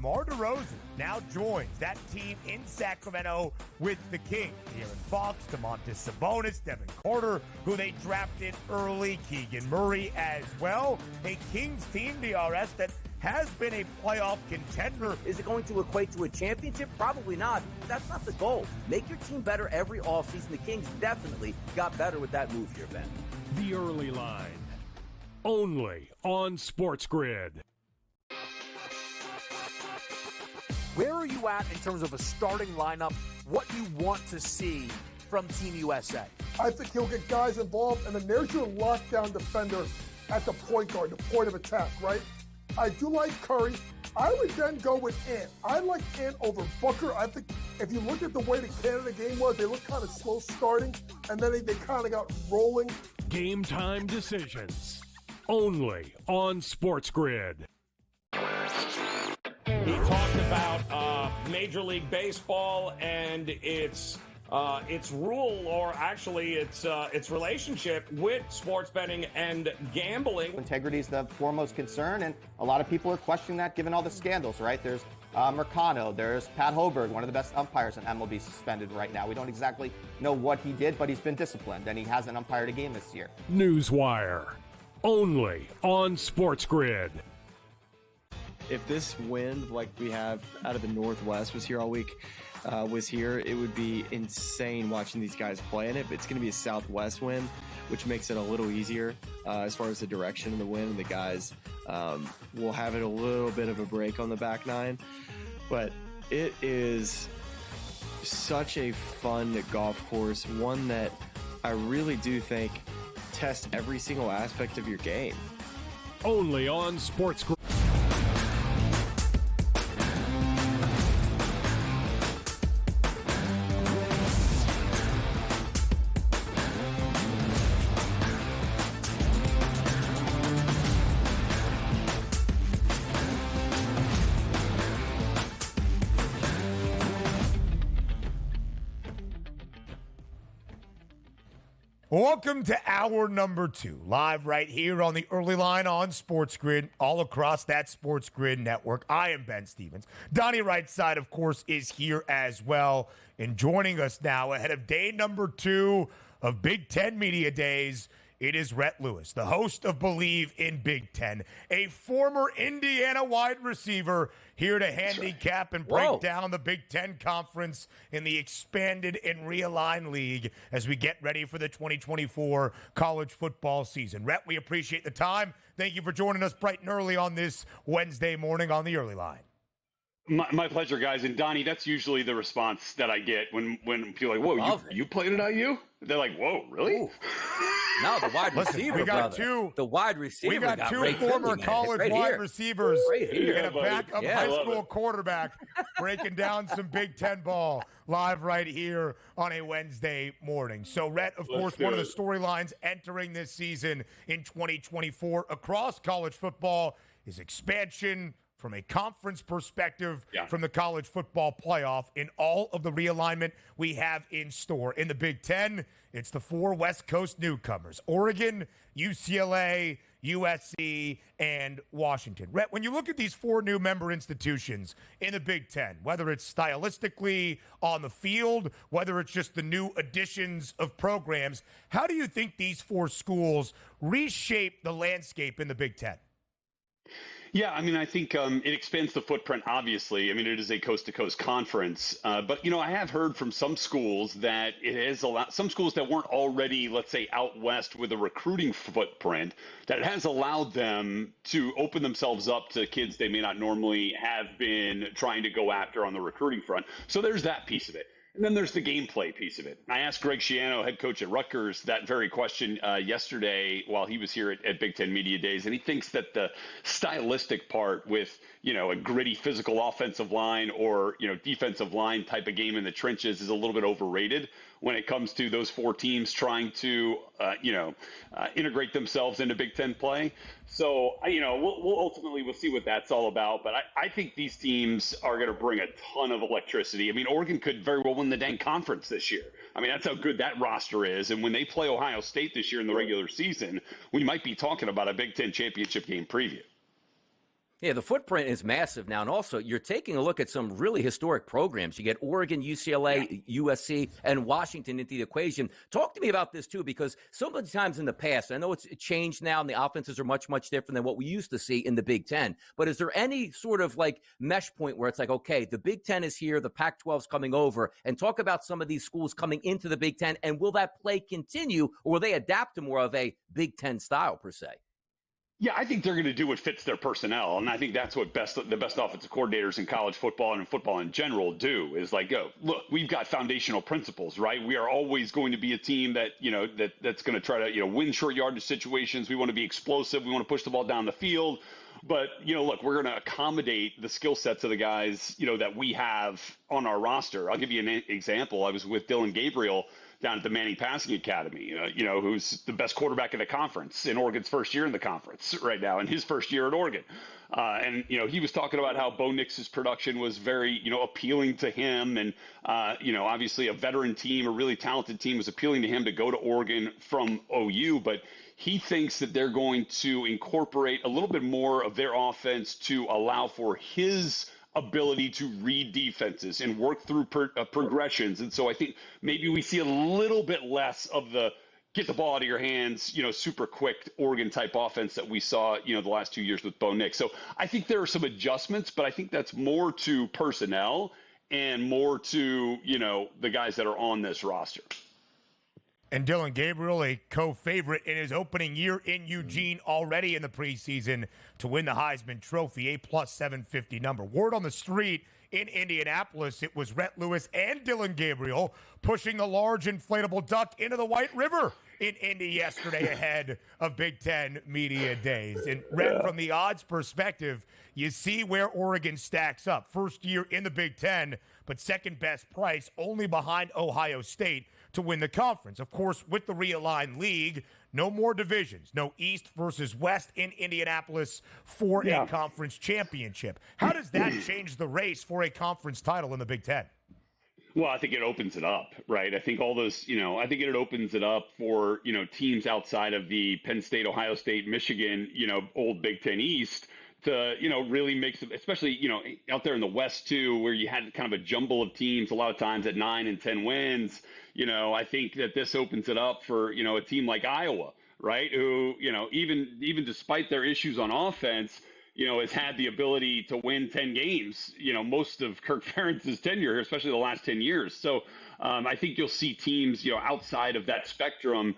DeMar DeRozan now joins that team in Sacramento with the Kings. De'Aaron Fox, Domantas Sabonis, Devin Carter, who they drafted early, Keegan Murray as well. A Kings team, DRS, that has been a playoff contender. Is it going to equate to a championship? Probably not. That's not the goal. Make your team better every offseason. The Kings definitely got better with that move here, Ben. The Early Line. Only on SportsGrid. Where are you at in terms of a starting lineup? What you want to see from Team USA? I think he'll get guys involved, and then there's your lockdown defender at the point guard, the point of attack, right? I do like Curry. I would then go with Ant. I like Ant over Booker. I think if you look at the way the Canada game was, they looked kind of slow starting, and then they kind of got rolling. Game time decisions. Only on SportsGrid. He talked about Major League Baseball and its rule, or actually its relationship with sports betting and gambling. Integrity is the foremost concern, and a lot of people are questioning that given all the scandals, right? There's Mercado, there's Pat Hoberg, one of the best umpires in MLB, suspended right now. We don't exactly know what he did, but he's been disciplined, and he hasn't umpired a game this year. Newswire. Only on SportsGrid. If this wind, like we have out of the Northwest, was here all week, it would be insane watching these guys play in it. But it's going to be a southwest wind, which makes it a little easier as far as the direction of the wind. The guys will have it a little bit of a break on the back nine. But it is such a fun golf course, one that I really do think tests every single aspect of your game. Only on SportsGrid. Welcome to hour number 2, live right here on the Early Line on SportsGrid, all across that SportsGrid network. I am Ben Stevens. Donnie right side, of course, is here as well. And joining us now ahead of day number 2 of Big Ten Media Days, it is Rhett Lewis, the host of Believe in Big Ten, a former Indiana wide receiver, here to handicap and break down the Big Ten Conference in the expanded and realigned league as we get ready for the 2024 college football season. Rhett, we appreciate the time. Thank you for joining us bright and early on this Wednesday morning on the Early Line. My pleasure, guys. And Donnie, that's usually the response that I get when people are like, whoa, you played at IU? They're like, whoa, really? Ooh. No, the wide receiver, we got two. The wide receiver. We got two former college wide receivers and a backup high school quarterback breaking down some Big Ten ball live right here on a Wednesday morning. So, Rhett, of course, one of the storylines entering this season in 2024 across college football is expansion from a conference perspective from the college football playoff in all of the realignment we have in store. In the Big Ten, it's the 4 West Coast newcomers: Oregon, UCLA, USC, and Washington. Rhett, when you look at these 4 new member institutions in the Big Ten, whether it's stylistically on the field, whether it's just the new additions of programs, how do you think these 4 schools reshape the landscape in the Big Ten? Yeah, I mean, I think it expands the footprint, obviously. I mean, it is a coast-to-coast conference. But, you know, I have heard from some schools that it has allowed some schools that weren't already, let's say, out west with a recruiting footprint, that it has allowed them to open themselves up to kids they may not normally have been trying to go after on the recruiting front. So there's that piece of it. And then there's the gameplay piece of it. I asked Greg Schiano, head coach at Rutgers, that very question yesterday while he was here at Big Ten Media Days, and he thinks that the stylistic part with, you know, a gritty physical offensive line or, you know, defensive line type of game in the trenches is a little bit overrated when it comes to those 4 teams trying to, integrate themselves into Big Ten play. So, we'll see what that's all about. But I think these teams are going to bring a ton of electricity. I mean, Oregon could very well win the dang conference this year. I mean, that's how good that roster is. And when they play Ohio State this year in the regular season, we might be talking about a Big Ten championship game preview. Yeah, the footprint is massive now. And also, you're taking a look at some really historic programs. You get Oregon, UCLA, USC, and Washington into the equation. Talk to me about this, too, because so many times in the past, I know it's changed now, and the offenses are much, much different than what we used to see in the Big Ten. But is there any sort of like mesh point where it's like, okay, the Big Ten is here, the Pac-12 is coming over, and talk about some of these schools coming into the Big Ten, and will that play continue, or will they adapt to more of a Big Ten style, per se? Yeah, I think they're going to do what fits their personnel, and I think that's what the best offensive coordinators in college football and in football in general do. Is like, go look, we've got foundational principles, right? We are always going to be a team that that's going to try to win short yardage situations. We want to be explosive. We want to push the ball down the field. But look, we're going to accommodate the skill sets of the guys that we have on our roster. I'll give you an example. I was with Dylan Gabriel down at the Manning Passing Academy, who's the best quarterback in the conference in Oregon's first year in the conference right now, and his first year at Oregon. And he was talking about how Bo Nix's production was very, appealing to him. And, obviously a veteran team, a really talented team was appealing to him to go to Oregon from OU. But he thinks that they're going to incorporate a little bit more of their offense to allow for his ability to read defenses and work through progressions. And so I think maybe we see a little bit less of the get the ball out of your hands, super quick Oregon type offense that we saw, the last 2 years with Bo Nix. So I think there are some adjustments, but I think that's more to personnel and more to, the guys that are on this roster. And Dylan Gabriel, a co-favorite in his opening year in Eugene, already in the preseason to win the Heisman Trophy, a plus 750 number. Word on the street in Indianapolis, it was Rhett Lewis and Dylan Gabriel pushing the large inflatable duck into the White River in Indy yesterday ahead of Big Ten Media Days. And Rhett, from the odds perspective, you see where Oregon stacks up. First year in the Big Ten, but second best price, only behind Ohio State to win the conference. Of course, with the realigned league, no more divisions, no East versus West in Indianapolis for a conference championship. How does that change the race for a conference title in the Big Ten? Well, I think it opens it up, right? I think all those, I think it opens it up for, teams outside of the Penn State, Ohio State, Michigan, old Big Ten East to, really make some, especially, out there in the West too, where you had kind of a jumble of teams a lot of times at 9 and 10 wins. I think that this opens it up for, a team like Iowa, right? Who, even despite their issues on offense, has had the ability to win 10 games, most of Kirk Ferentz's tenure here, especially the last 10 years. So I think you'll see teams, outside of that spectrum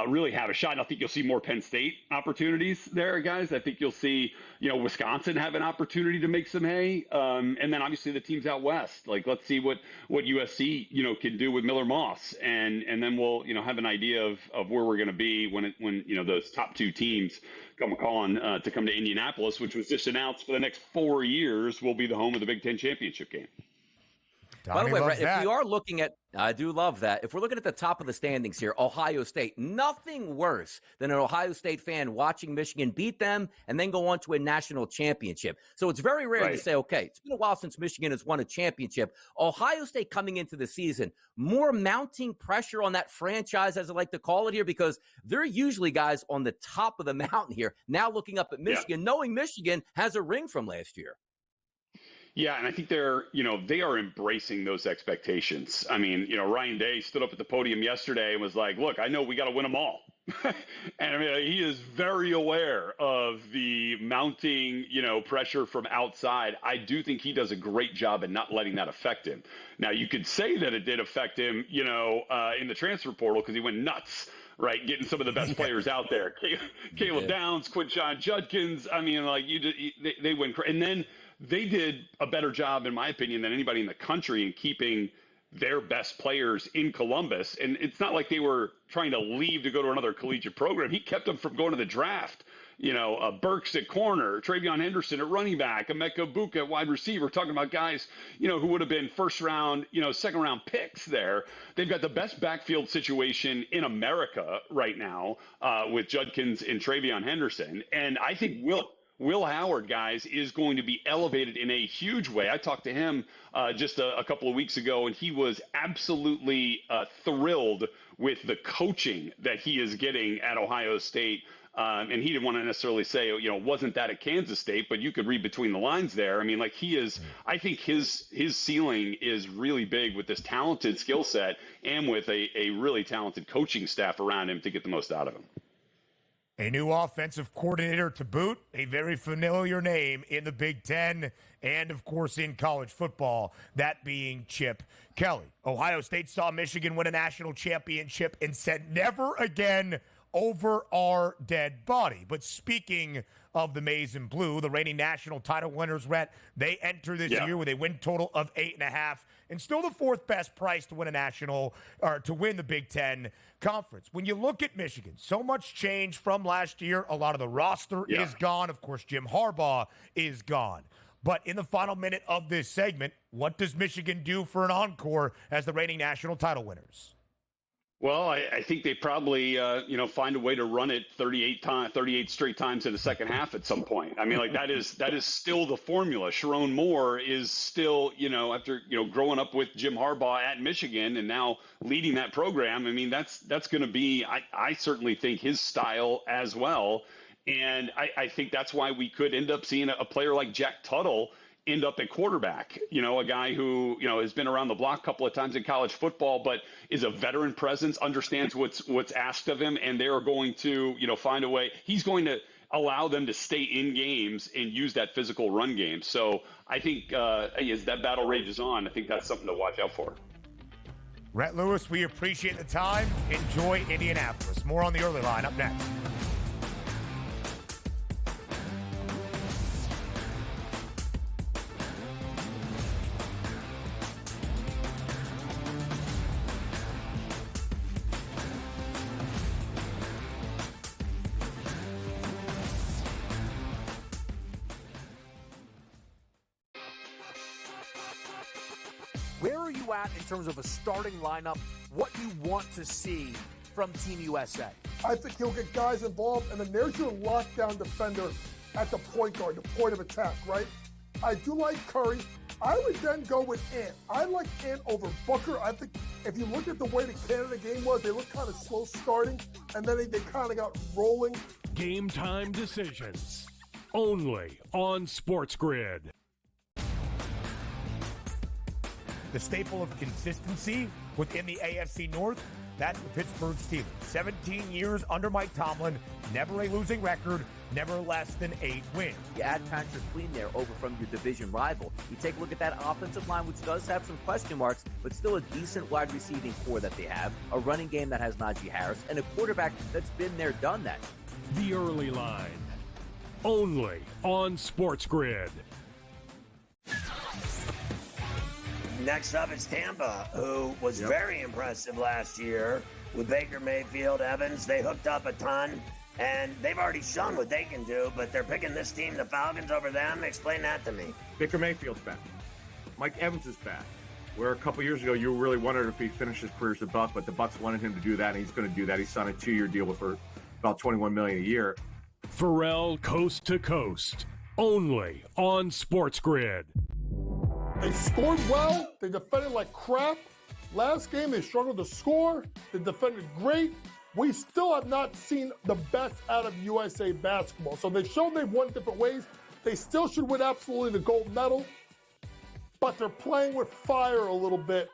really have a shot. And I think you'll see more Penn State opportunities there, guys. I think you'll see, Wisconsin have an opportunity to make some hay. And then obviously the teams out West, like let's see what USC, can do with Miller Moss. And then we'll, have an idea of where we're going to be when those top two teams come calling to come to Indianapolis, which was just announced for the next 4 years will be the home of the Big Ten championship game. By the way, Rhett, if we are looking at, I do love that. If we're looking at the top of the standings here, Ohio State, nothing worse than an Ohio State fan watching Michigan beat them and then go on to a national championship. So it's very rare to say, okay, it's been a while since Michigan has won a championship. Ohio State coming into the season, more mounting pressure on that franchise, as I like to call it here, because they're usually guys on the top of the mountain here. Now looking up at Michigan, knowing Michigan has a ring from last year. Yeah, and I think they are embracing those expectations. I mean, Ryan Day stood up at the podium yesterday and was like, look, I know we got to win them all. And I mean, he is very aware of the mounting, pressure from outside. I do think he does a great job at not letting that affect him. Now, you could say that it did affect him, in the transfer portal because he went nuts, right, getting some of the best players out there. Caleb Downs, Quinshon Judkins. I mean, like, they went crazy. And then they did a better job, in my opinion, than anybody in the country in keeping their best players in Columbus. And it's not like they were trying to leave to go to another collegiate program. He kept them from going to the draft. Burks at corner, Travion Henderson at running back, Emeka Buka at wide receiver. Talking about guys, who would have been first round, second round picks there. They've got the best backfield situation in America right now with Judkins and Travion Henderson. And I think Will Howard, guys, is going to be elevated in a huge way. I talked to him just a couple of weeks ago, and he was absolutely thrilled with the coaching that he is getting at Ohio State And he didn't want to necessarily say, wasn't that at Kansas State, but you could read between the lines there. I mean, like I think his ceiling is really big with this talented skill set and with a really talented coaching staff around him to get the most out of him. A new offensive coordinator to boot, a very familiar name in the Big Ten and, of course, in college football, that being Chip Kelly. Ohio State saw Michigan win a national championship and said, never again over our dead body. But speaking of the Maize and Blue, the reigning national title winners, Rhett, they enter this year with a win total of 8.5 and still the fourth best price to win a national or to win the Big Ten Conference. When you look at Michigan, so much change from last year. A lot of the roster is gone. Of course, Jim Harbaugh is gone. But in the final minute of this segment, what does Michigan do for an encore as the reigning national title winners? Well, I think they probably, find a way to run it 38 straight times in the second half at some point. I mean, like that is still the formula. Sharon Moore is still, after, growing up with Jim Harbaugh at Michigan and now leading that program. I mean, that's going to be, I certainly think, his style as well. And I think that's why we could end up seeing a player like Jack Tuttle end up at quarterback, a guy who, has been around the block a couple of times in college football, but is a veteran presence, understands what's asked of him, and they're going to, find a way. He's going to allow them to stay in games and use that physical run game. So I think as that battle rages on, I think that's something to watch out for. Rhett Lewis, we appreciate the time. Enjoy Indianapolis. More on the early line up next. Where are you at in terms of a starting lineup, what you want to see from Team USA? I think he'll get guys involved, and then there's your lockdown defender at the point guard, the point of attack, right? I do like Curry. I would then go with Ant. I like Ant over Booker. I think if you look at the way the Canada game was, they looked kind of slow starting, and then they kind of got rolling. Game time decisions, only on SportsGrid. The staple of consistency within the AFC North, that's the Pittsburgh Steelers. 17 years under Mike Tomlin, never a losing record, never less than 8 wins. You add Patrick Queen there over from your division rival. You take a look at that offensive line, which does have some question marks, but still a decent wide receiving core that they have, a running game that has Najee Harris, and a quarterback that's been there, done that. The early line, only on SportsGrid. Next up is Tampa, who was very impressive last year with Baker Mayfield, Evans. They hooked up a ton, and they've already shown what they can do, but they're picking this team, the Falcons, over them. Explain that to me. Baker Mayfield's back. Mike Evans is back. Where a couple years ago, you really wondered if he finished his career as a Buck, but the Bucks wanted him to do that, and he's going to do that. He signed a 2-year deal for about $21 million a year. Pharrell Coast to Coast, only on SportsGrid. They scored well. They defended like crap. Last game, they struggled to score. They defended great. We still have not seen the best out of USA basketball. So they showed they've won different ways. They still should win absolutely the gold medal. But they're playing with fire a little bit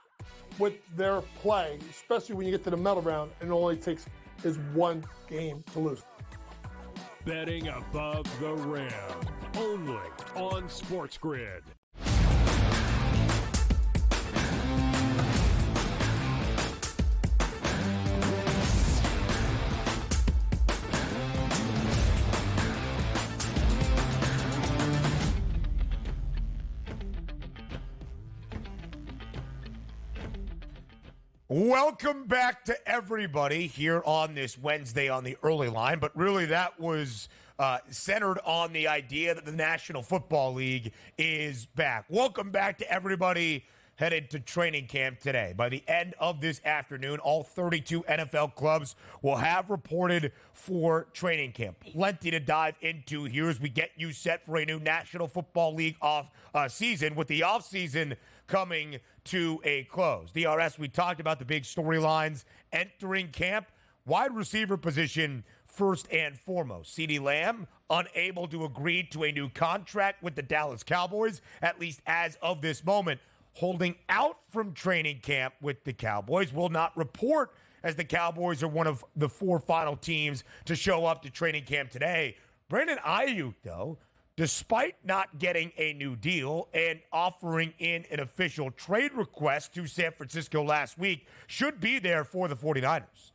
with their play, especially when you get to the medal round and it only takes is one game to lose. Betting above the rim, only on SportsGrid. Welcome back to everybody here on this Wednesday on the early line. But really that was centered on the idea that the National Football League is back. Welcome back to everybody headed to training camp today. By the end of this afternoon, all 32 NFL clubs will have reported for training camp. Plenty to dive into here as we get you set for a new National Football League season, with the offseason coming to a close. DRS, we talked about the big storylines entering camp. Wide receiver position first and foremost. CeeDee Lamb unable to agree to a new contract with the Dallas Cowboys, at least as of this moment, holding out from training camp with the Cowboys, will not report as the Cowboys are one of the 4 final teams to show up to training camp today. Brandon Ayuk, though, despite not getting a new deal and offering in an official trade request to San Francisco last week, should be there for the 49ers.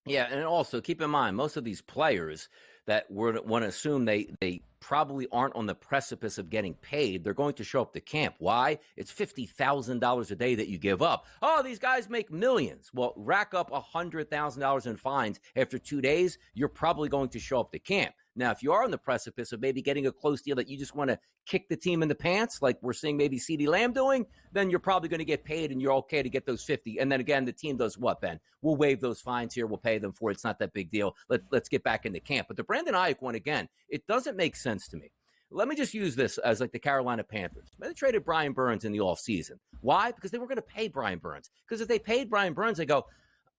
Yeah, and also keep in mind, most of these players that want to assume they probably aren't on the precipice of getting paid, they're going to show up to camp. Why? It's $50,000 a day that you give up. Oh, these guys make millions. Well, rack up $100,000 in fines after 2 days, you're probably going to show up to camp. Now, if you are on the precipice of maybe getting a close deal that you just want to kick the team in the pants, like we're seeing maybe CeeDee Lamb doing, then you're probably going to get paid and you're okay to get those 50. And then again, the team does what, Ben? We'll waive those fines here. We'll pay them for it. It's not that big deal. Let's get back into camp. But the Brandon Ayuk one, again, it doesn't make sense to me. Let me just use this as like the Carolina Panthers. They traded Brian Burns in the offseason. Why? Because they were going to pay Brian Burns. Because if they paid Brian Burns, they go,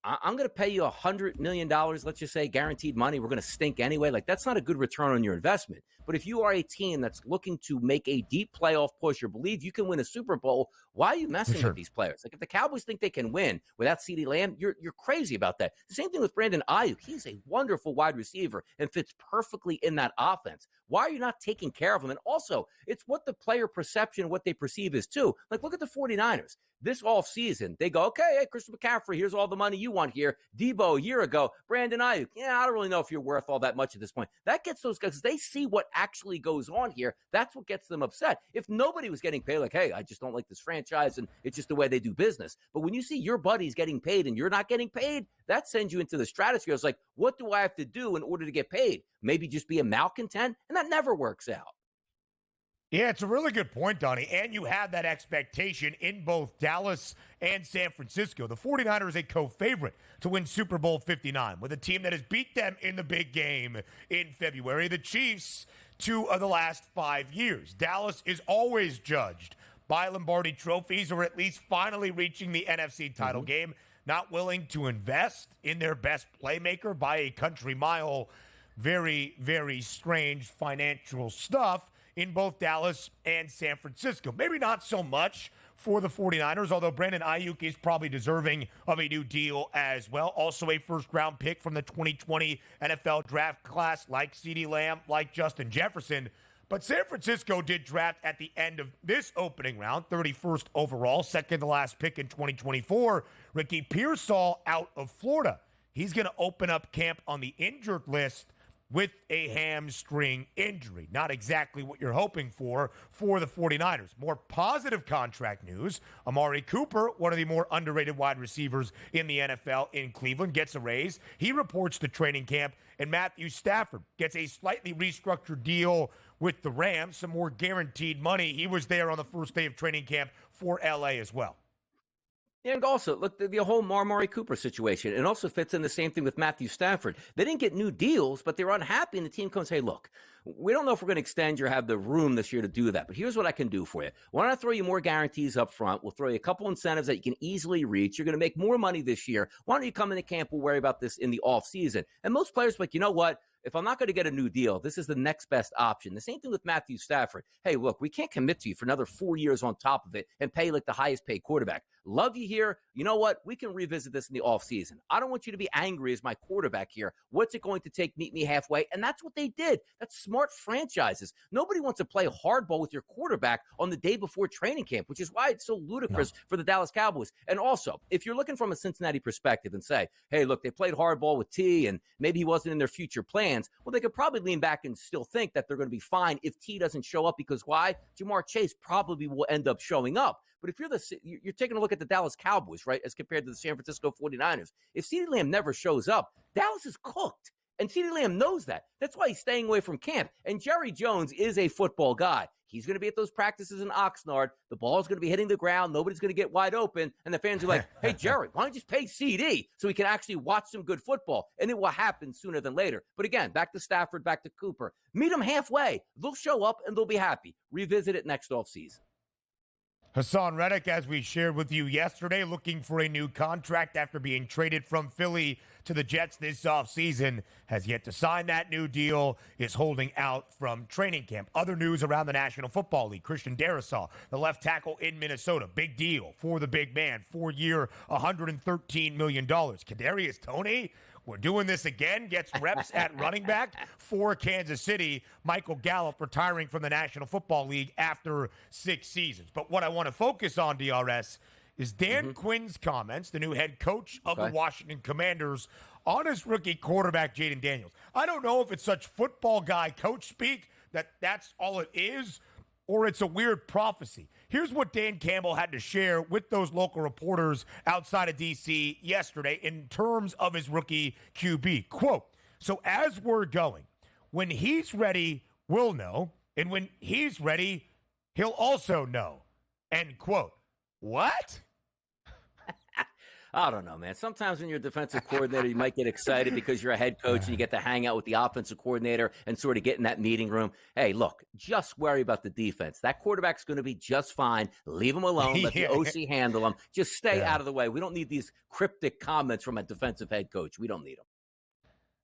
I'm going to pay you $100 million, let's just say, guaranteed money. We're going to stink anyway. Like, that's not a good return on your investment. But if you are a team that's looking to make a deep playoff push or believe you can win a Super Bowl, why are you messing with these players? Like, if the Cowboys think they can win without CeeDee Lamb, you're crazy about that. The same thing with Brandon Ayuk. He's a wonderful wide receiver and fits perfectly in that offense. Why are you not taking care of him? And also, it's what the player perception, what they perceive is too. Like, look at the 49ers. This offseason, they go, okay, hey, Christian McCaffrey, here's all the money you want here. Debo a year ago, Brandon Ayuk. Yeah, I don't really know if you're worth all that much at this point. That gets those guys, they see what actually goes on here. That's what gets them upset. If nobody was getting paid, like, hey, I just don't like this franchise and it's just the way they do business. But when you see your buddies getting paid and you're not getting paid, that sends you into the stratosphere. It's like, what do I have to do in order to get paid? Maybe just be a malcontent? And that never works out. Yeah, it's a really good point, Donnie. And you have that expectation in both Dallas and San Francisco. The 49ers a co-favorite to win Super Bowl 59 with a team that has beat them in the big game in February. The Chiefs, 2 of the last 5 years. Dallas is always judged by Lombardi trophies or at least finally reaching the NFC title game. Not willing to invest in their best playmaker by a country mile. Very, very strange financial stuff in both Dallas and San Francisco. Maybe not so much for the 49ers, although Brandon Ayuk is probably deserving of a new deal as well. Also a first-round pick from the 2020 NFL draft class, like CeeDee Lamb, like Justin Jefferson. But San Francisco did draft at the end of this opening round, 31st overall, second to last pick in 2024, Ricky Pearsall out of Florida. He's going to open up camp on the injured list with a hamstring injury. Not exactly what you're hoping for the 49ers. More positive contract news. Amari Cooper, one of the more underrated wide receivers in the NFL in Cleveland, gets a raise. He reports to training camp, and Matthew Stafford gets a slightly restructured deal with the Rams, some more guaranteed money. He was there on the first day of training camp for LA as well. And also, look, the whole Amari Cooper situation, it also fits in the same thing with Matthew Stafford. They didn't get new deals, but they're unhappy, and the team comes, hey, look, we don't know if we're going to extend or have the room this year to do that, but here's what I can do for you. Why don't I throw you more guarantees up front? We'll throw you a couple incentives that you can easily reach. You're going to make more money this year. Why don't you come into camp? We'll worry about this in the offseason. And most players are like, you know what? If I'm not going to get a new deal, this is the next best option. The same thing with Matthew Stafford. Hey, look, we can't commit to you for another 4 years on top of it and pay like the highest paid quarterback. Love you here. You know what? We can revisit this in the offseason. I don't want you to be angry as my quarterback here. What's it going to take? Meet me halfway. And that's what they did. That's smart franchises. Nobody wants to play hardball with your quarterback on the day before training camp, which is why it's so ludicrous for the Dallas Cowboys. And also, if you're looking from a Cincinnati perspective and say, hey, look, they played hardball with T and maybe he wasn't in their future plans, well, they could probably lean back and still think that they're going to be fine if T doesn't show up, because why? Jamar Chase probably will end up showing up. But if you're taking a look at the Dallas Cowboys, right, as compared to the San Francisco 49ers, if CeeDee Lamb never shows up, Dallas is cooked. And CeeDee Lamb knows that. That's why he's staying away from camp. And Jerry Jones is a football guy. He's going to be at those practices in Oxnard. The ball's going to be hitting the ground. Nobody's going to get wide open. And the fans are like, hey, Jerry, why don't you just pay CD so we can actually watch some good football? And it will happen sooner than later. But again, back to Stafford, back to Cooper. Meet them halfway. They'll show up and they'll be happy. Revisit it next offseason. Hassan Reddick, as we shared with you yesterday, looking for a new contract after being traded from Philly to the Jets this offseason, has yet to sign that new deal, is holding out from training camp. Other news around the National Football League, Christian Darrisaw, the left tackle in Minnesota, big deal for the big man, 4-year, $113 million. Kadarius Toney, we're doing this again, gets reps at running back for Kansas City. Michael Gallup retiring from the National Football League after 6 seasons. But what I want to focus on, DRS, is Dan Quinn's comments, the new head coach of the Washington Commanders, on his rookie quarterback, Jaden Daniels. I don't know if it's such football guy coach speak that's all it is, or it's a weird prophecy. Here's what Dan Campbell had to share with those local reporters outside of D.C. yesterday in terms of his rookie QB. Quote, so as we're going, when he's ready, we'll know. And when he's ready, he'll also know. End quote. What? I don't know, man. Sometimes when you're a defensive coordinator, you might get excited because you're a head coach and you get to hang out with the offensive coordinator and sort of get in that meeting room. Hey, look, just worry about the defense. That quarterback's going to be just fine. Leave him alone. Let the OC handle him. Just stay out of the way. We don't need these cryptic comments from a defensive head coach. We don't need them.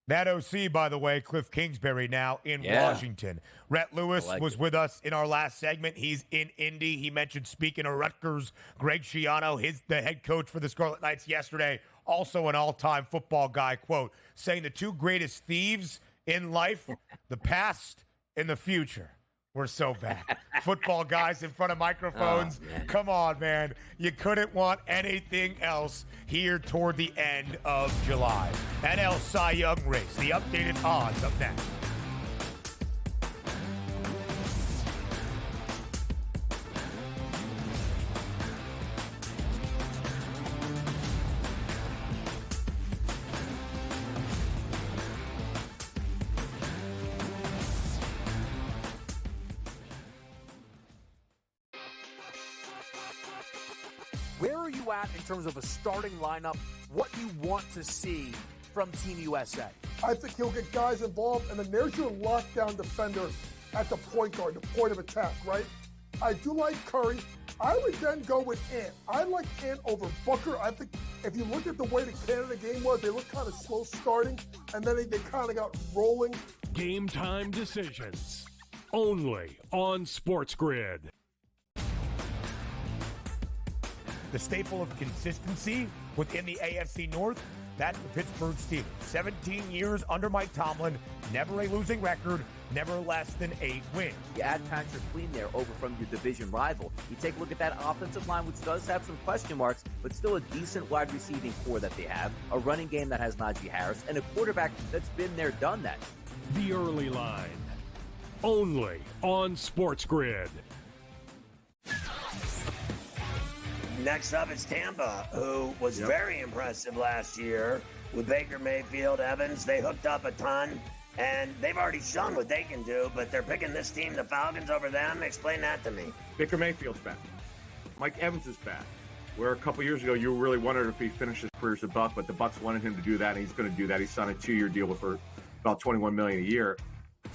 That OC, by the way, Cliff Kingsbury now in Washington. Rhett Lewis was with us in our last segment. He's in Indy. He mentioned, speaking of Rutgers, Greg Schiano, the head coach for the Scarlet Knights yesterday, also an all-time football guy, quote, saying the two greatest thieves in life, the past and the future. We're so bad. Football guys in front of microphones. Come on, man. You couldn't want anything else here toward the end of July. NL Cy Young race. The updated odds up next. Where are you at in terms of a starting lineup, what you want to see from Team USA? I think he'll get guys involved, and then there's your lockdown defender at the point guard, the point of attack, right? I do like Curry. I would then go with Ant. I like Ant over Booker. I think if you look at the way the Canada game was, they looked kind of slow starting, and then they kind of got rolling. Game time decisions, only on SportsGrid. The staple of consistency within the AFC North, that's the Pittsburgh Steelers. 17 years under Mike Tomlin, never a losing record, never less than 8 wins. You add Patrick Queen there over from your division rival. You take a look at that offensive line, which does have some question marks, but still a decent wide receiving core that they have, a running game that has Najee Harris, and a quarterback that's been there, done that. The early line, only on SportsGrid. Next up is Tampa, who was very impressive last year with Baker Mayfield, Evans. They hooked up a ton, and they've already shown what they can do, but they're picking this team, the Falcons, over them. Explain that to me. Baker Mayfield's back. Mike Evans is back. Where a couple years ago, you really wondered if he finished his career as a Buck, but the Bucks wanted him to do that, and he's going to do that. He signed a 2-year deal for about $21 million a year.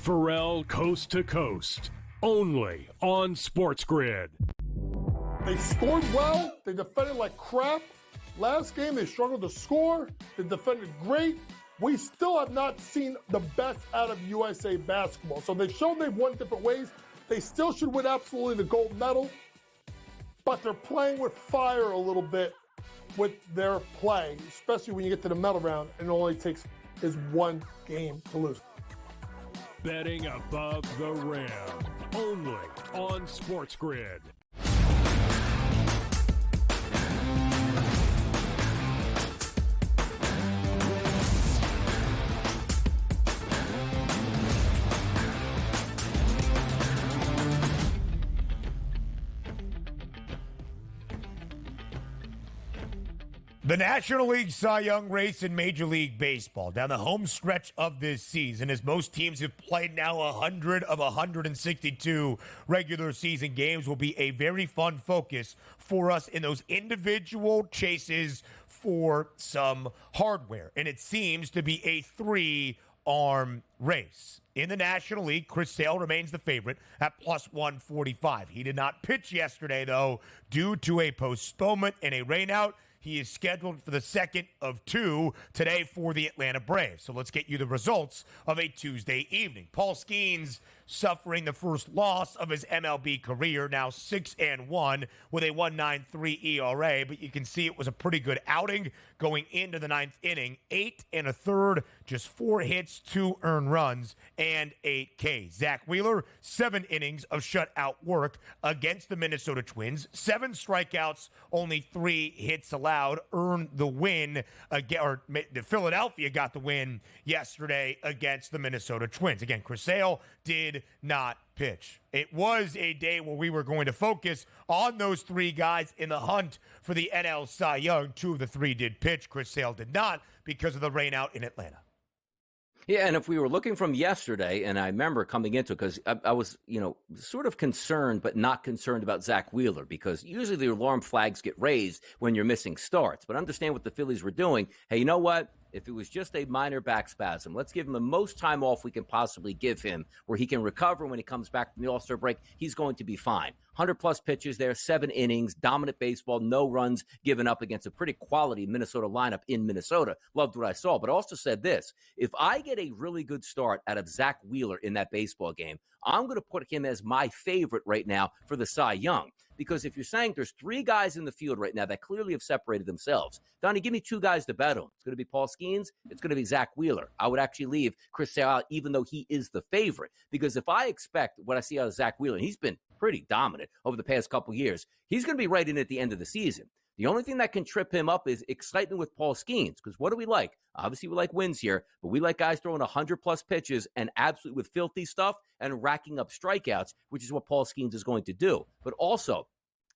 Pharrell Coast to Coast, only on SportsGrid. They scored well. They defended like crap. Last game, they struggled to score. They defended great. We still have not seen the best out of USA basketball. So they've shown they've won different ways. They still should win absolutely the gold medal. But they're playing with fire a little bit with their play, especially when you get to the medal round and it only takes is one game to lose. Betting above the rim, only on SportsGrid. The National League Cy Young race in Major League Baseball down the home stretch of this season, as most teams have played now 100 of 162 regular season games, will be a very fun focus for us in those individual chases for some hardware. And it seems to be a 3 arm race. In the National League, Chris Sale remains the favorite at plus 145. He did not pitch yesterday, though, due to a postponement and a rainout. He is scheduled for the second of two today for the Atlanta Braves. So let's get you the results of a Tuesday evening. Paul Skeens suffering the first loss of his MLB career, now 6-1 with a 1.93 ERA. But you can see it was a pretty good outing going into the ninth inning. 8 1/3, just 4 hits, 2 earned runs, and 8 Ks. Zach Wheeler, 7 innings of shutout work against the Minnesota Twins. 7 strikeouts, only 3 hits allowed, earned the win, or Philadelphia got the win yesterday against the Minnesota Twins. Again, Chris Sale did not pitch. It was a day where we were going to focus on those 3 guys in the hunt for the NL Cy Young. 2 of the 3 did pitch. Chris Sale did not because of the rainout in Atlanta. Yeah, and if we were looking from yesterday, and I remember coming into it because I was, sort of concerned, but not concerned about Zach Wheeler, because usually the alarm flags get raised when you're missing starts. But understand what the Phillies were doing. Hey, you know what? If it was just a minor back spasm, let's give him the most time off we can possibly give him, where he can recover when he comes back from the All-Star break. He's going to be fine. 100-plus pitches there, 7 innings, dominant baseball, no runs given up against a pretty quality Minnesota lineup in Minnesota. Loved what I saw, but also said this. If I get a really good start out of Zach Wheeler in that baseball game, I'm going to put him as my favorite right now for the Cy Young. Because if you're saying there's 3 guys in the field right now that clearly have separated themselves, Donnie, give me 2 guys to bet on. It's going to be Paul Skeens. It's going to be Zach Wheeler. I would actually leave Chris Sale out, even though he is the favorite. Because if I expect what I see out of Zach Wheeler, and he's been pretty dominant over the past couple years, he's going to be right in at the end of the season. The only thing that can trip him up is excitement with Paul Skeens, because what do we like? Obviously, we like wins here, but we like guys throwing 100-plus pitches and absolutely with filthy stuff and racking up strikeouts, which is what Paul Skeens is going to do. But also,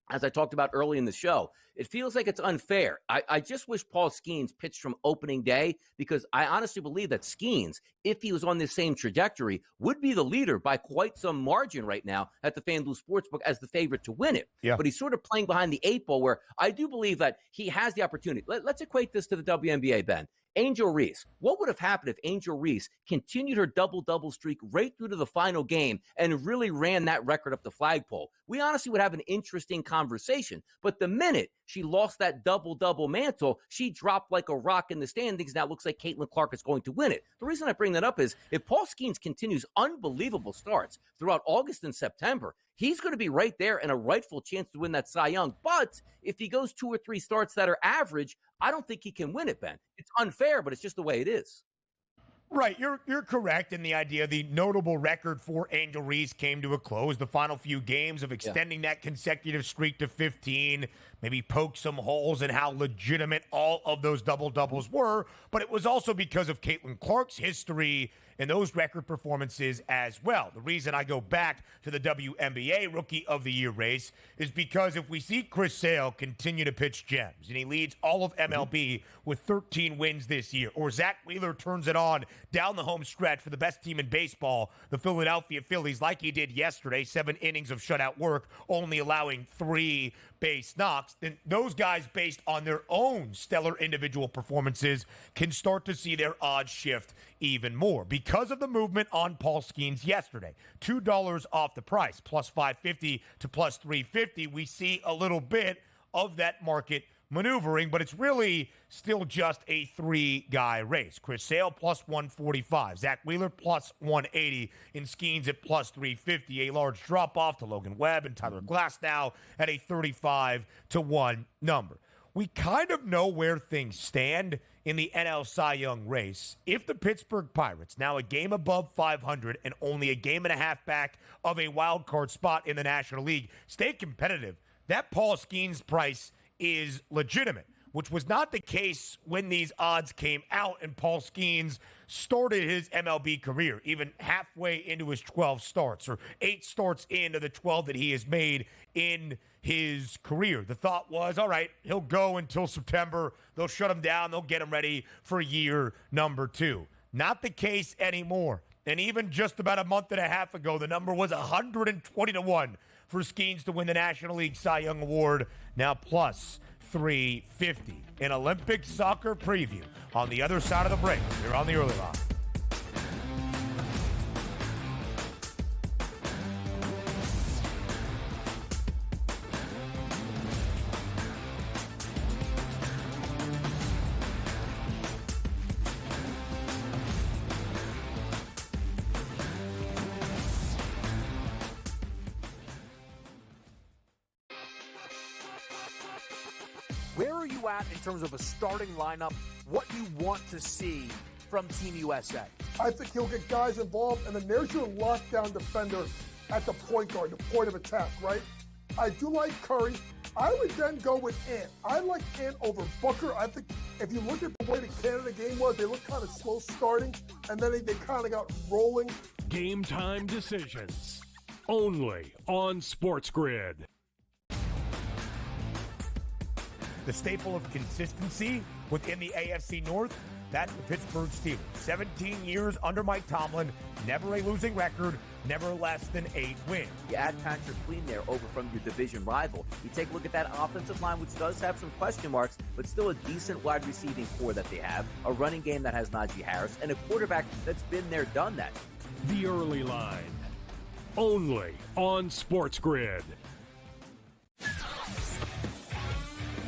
as I talked about early in the show, it feels like it's unfair. I just wish Paul Skeens pitched from opening day, because I honestly believe that Skeens, if he was on this same trajectory, would be the leader by quite some margin right now at the FanDuel Sportsbook as the favorite to win it. Yeah. But he's sort of playing behind the 8 ball, where I do believe that he has the opportunity. Let's equate this to the WNBA, Ben. Angel Reese. What would have happened if Angel Reese continued her double-double streak right through to the final game and really ran that record up the flagpole? We honestly would have an interesting conversation. But the minute she lost that double-double mantle, she dropped like a rock in the standings. Now it looks like Caitlin Clark is going to win it. The reason I bring that up is if Paul Skeens continues unbelievable starts throughout August and September, he's going to be right there and a rightful chance to win that Cy Young. But if he goes 2 or 3 starts that are average, I don't think he can win it, Ben. It's unfair, but it's just the way it is. Right, you're correct in the idea. The notable record for Angel Reese came to a close. The final few games of extending that consecutive streak to 15, maybe poke some holes in how legitimate all of those double-doubles were. But it was also because of Caitlin Clark's history and those record performances as well. The reason I go back to the WNBA Rookie of the Year race is because if we see Chris Sale continue to pitch gems, and he leads all of MLB with 13 wins this year, or Zach Wheeler turns it on down the home stretch for the best team in baseball, the Philadelphia Phillies, like he did yesterday, 7 innings of shutout work, only allowing 3 base knocks, then those guys, based on their own stellar individual performances, can start to see their odds shift even more. Because of the movement on Paul Skeens yesterday, $2 off the price, plus 550 to plus 350, we see a little bit of that market maneuvering, but it's really still just a 3-guy race. Chris Sale plus 145, Zach Wheeler plus 180, and Skeens at plus 350. A large drop-off to Logan Webb and Tyler Glass now at a 35-1 number. We kind of know where things stand in the NL Cy Young race. If the Pittsburgh Pirates, now a game above 500 and only a game and a half back of a wild card spot in the National League, stay competitive, that Paul Skeens price is legitimate, which was not the case when these odds came out and Paul Skeens started his MLB career, even halfway into his 12 starts or 8 starts into the 12 that he has made in his career. The thought was, all right, he'll go until September. They'll shut him down. They'll get him ready for year number 2. Not the case anymore. And even just about a month and a half ago, the number was 120-1 for Skeens to win the National League Cy Young Award, now plus 350. An Olympic soccer preview on the other side of the break here on the Early Line. where are you at in terms of a starting lineup, what you want to see from Team USA? I think he'll get guys involved, and then there's your lockdown defender at the point guard, the point of attack, right? I do like Curry. I would then go with Ant. I like Ant over Booker. I think if you look at the way the Canada game was, they looked kind of slow starting, and then they kind of got rolling. Game time decisions, only on SportsGrid. The staple of consistency within the AFC North, that's the Pittsburgh Steelers. 17 years under Mike Tomlin, never a losing record, never less than 8 wins. You add Patrick Queen there over from your division rival. You take a look at that offensive line, which does have some question marks, but still a decent wide receiving core that they have, a running game that has Najee Harris, and a quarterback that's been there, done that. The Early Line, only on SportsGrid.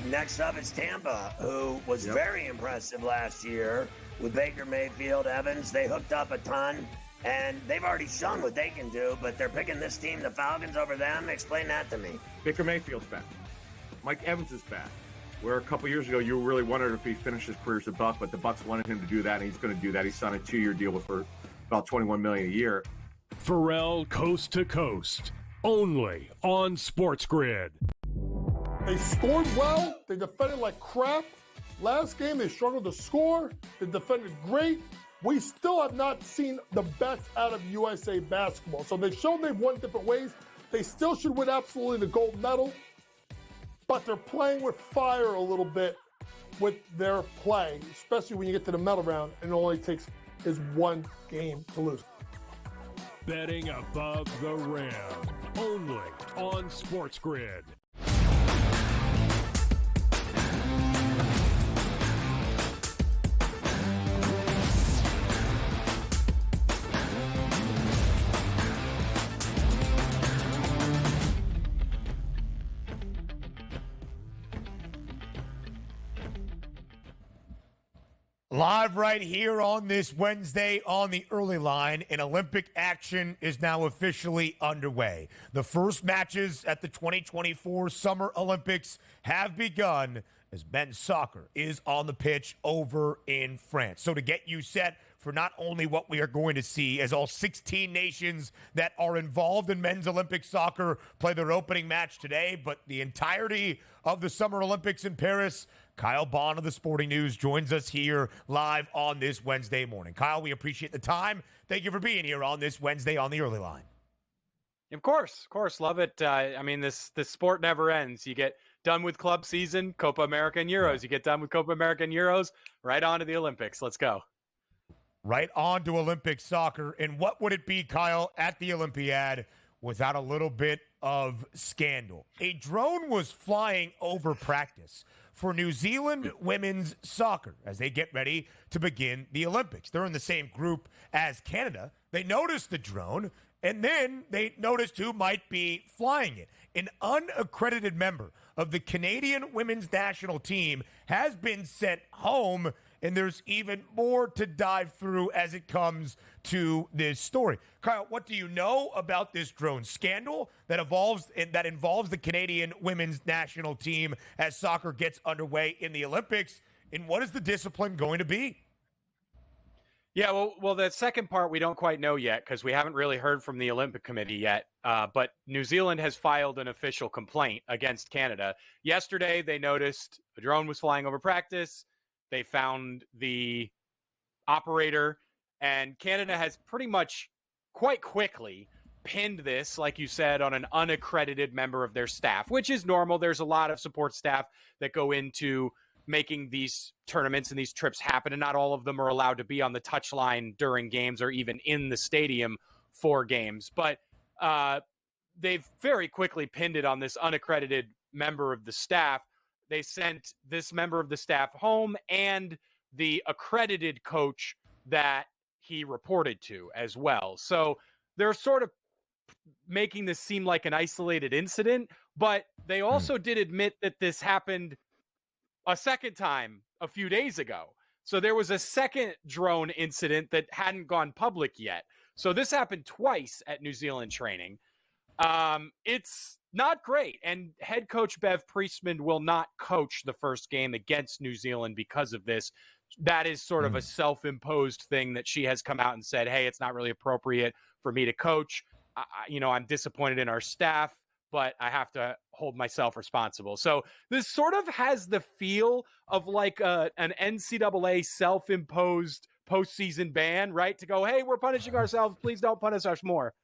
Next up is Tampa, who was very impressive last year with Baker Mayfield, Evans. They hooked up a ton, and they've already shown what they can do, but they're picking this team, the Falcons, over them. Explain that to me. Baker Mayfield's back. Mike Evans is back. Where a couple years ago, you really wondered if he finished his career as a Buck, but the Bucks wanted him to do that, and he's going to do that. He signed a 2-year deal for about $21 million a year. Pharrell Coast to Coast, only on SportsGrid. They scored well. They defended like crap. Last game, they struggled to score. They defended great. We still have not seen the best out of USA basketball. So they've shown they've won different ways. They still should win absolutely the gold medal. But they're playing with fire a little bit with their play, especially when you get to the medal round and it only takes is one game to lose. Betting above the rim, only on SportsGrid. Live right here on this Wednesday on the Early Line, and Olympic action is now officially underway. The first matches at the 2024 Summer Olympics have begun as men's soccer is on the pitch over in France. So to get you set for not only what we are going to see as all 16 nations that are involved in men's Olympic soccer play their opening match today, but the entirety of the Summer Olympics in Paris, Kyle Bonn of the Sporting News joins us here live on this Wednesday morning. Kyle, we appreciate the time. Thank you for being here on this Wednesday on the Early Line. Of course. Love it. I mean, this sport never ends. You get done with club season, Copa America and Euros. You get done with Copa America and Euros, right on to the Olympics. Let's go. Right on to Olympic soccer. And what would it be, Kyle, at the Olympiad without a little bit of scandal? A drone was flying over practice for New Zealand women's soccer as they get ready to begin the Olympics. They're in the same group as Canada. They noticed the drone, and then they noticed who might be flying it. An unaccredited member of the Canadian women's national team has been sent home, and there's even more to dive through as it comes to this story. Kyle, what do you know about this drone scandal that involves the Canadian women's national team as soccer gets underway in the Olympics? And what is the discipline going to be? Yeah, well, the second part we don't quite know yet because we haven't really heard from the Olympic Committee yet. But New Zealand has filed an official complaint against Canada. Yesterday, they noticed a drone was flying over practice. They found the operator, and Canada has pretty much quite quickly pinned this, like you said, on an unaccredited member of their staff, which is normal. There's a lot of support staff that go into making these tournaments and these trips happen, and not all of them are allowed to be on the touchline during games or even in the stadium for games. But they've very quickly pinned it on this unaccredited member of the staff. They sent this member of the staff home and the accredited coach that he reported to as well. So they're sort of making this seem like an isolated incident, but they also did admit that this happened a second time a few days ago. So there was a second drone incident that hadn't gone public yet. So this happened twice at New Zealand training. It's not great. And head coach Bev Priestman will not coach the first game against New Zealand because of this. That is sort of a self-imposed thing that she has come out and said, hey, it's not really appropriate for me to coach. I'm disappointed in our staff, but I have to hold myself responsible. So this sort of has the feel of like an NCAA self-imposed postseason ban, right? To go, hey, we're punishing ourselves. Please don't punish us more.